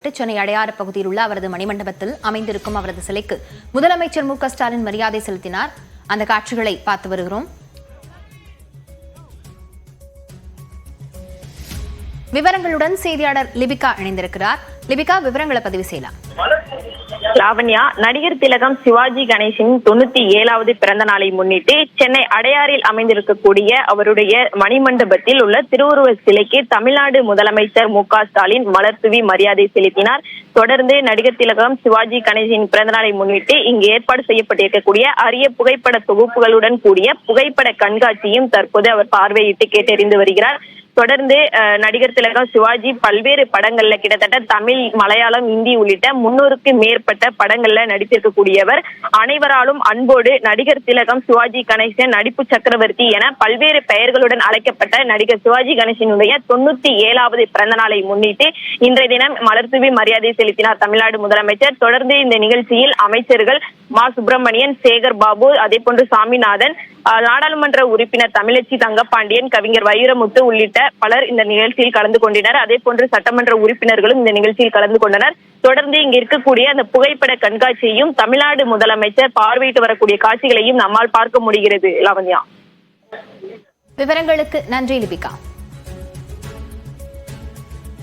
சென்னை அடையாறு பகுதியில் உள்ள அவரது மணிமண்டபத்தில் அமைந்திருக்கும் அவரது சிலைக்கு முதலமைச்சர் மு க ஸ்டாலின் மரியாதை செலுத்தினார். அந்த காட்சிகளை பார்த்து வருகிறோம். விவரங்களுடன் செய்தியாளர் லிபிகா இணைந்திருக்கிறார். லிபிகா, விவரங்களை பதிவு செய்யலாம். லாவண்யா, நடிகர் திலகம் சிவாஜி கணேசனின் 97வது பிறந்த நாளை முன்னிட்டு சென்னை அடையாறில் அமைந்திருக்கக்கூடிய அவருடைய மணிமண்டபத்தில் உள்ள திருவுருவ சிலைக்கு தமிழ்நாடு முதலமைச்சர் மு க ஸ்டாலின் மலர்தூவி மரியாதை செலுத்தினார். தொடர்ந்து நடிகர் திலகம் சிவாஜி கணேசனின் பிறந்த நாளை முன்னிட்டு இங்கு ஏற்பாடு செய்யப்பட்டிருக்கக்கூடிய அரிய புகைப்பட தொகுப்புகளுடன் கூடிய புகைப்பட கண்காட்சியும் தற்போது அவர் பார்வையிட்டு கேட்டறிந்து வருகிறார். தொடர்ந்து நடிகர் திலகம் சிவாஜி பல்வேறு படங்கள்ல கிட்டத்தட்ட தமிழ், மலையாளம், இந்தி உள்ளிட்ட 300க்கு மேற்பட்ட படங்கள்ல நடித்திருக்கக்கூடியவர். அனைவராலும் அன்போடு நடிகர் திலகம் சிவாஜி கணேசன், நடிப்பு சக்கரவர்த்தி என பல்வேறு பெயர்களுடன் அழைக்கப்பட்ட நடிகர் சிவாஜி கணேசனுடைய 97வது பிறந்த நாளை முன்னிட்டு இன்றைய தினம் மலர்தூவி மரியாதை செலுத்தினார் தமிழ்நாடு முதலமைச்சர். தொடர்ந்து இந்த நிகழ்ச்சியில் அமைச்சர்கள் மா சுப்பிரமணியன், சேகர் பாபு, அதே போன்று சாமிநாதன், நாடாளுமன்ற உறுப்பினர் தமிழச்சி தங்கப்பாண்டியன், கவிஞர் வைரமுத்து உள்ளிட்ட பலர் இந்த நிகழ்ச்சியில் கலந்து கொண்டனர். அதே போன்று சட்டமன்ற உறுப்பினர்களும் இந்த நிகழ்ச்சியில் கலந்து கொண்டனர். தொடர்ந்து இங்கு இருக்கக்கூடிய அந்த புகைப்பட கண்காட்சியையும் தமிழ்நாடு முதலமைச்சர் பார்வையிட்டு வரக்கூடிய காட்சிகளையும் நம்மால் பார்க்க முடிகிறது. லாவண்யா, விவரங்களுக்கு நன்றி லிபிகா.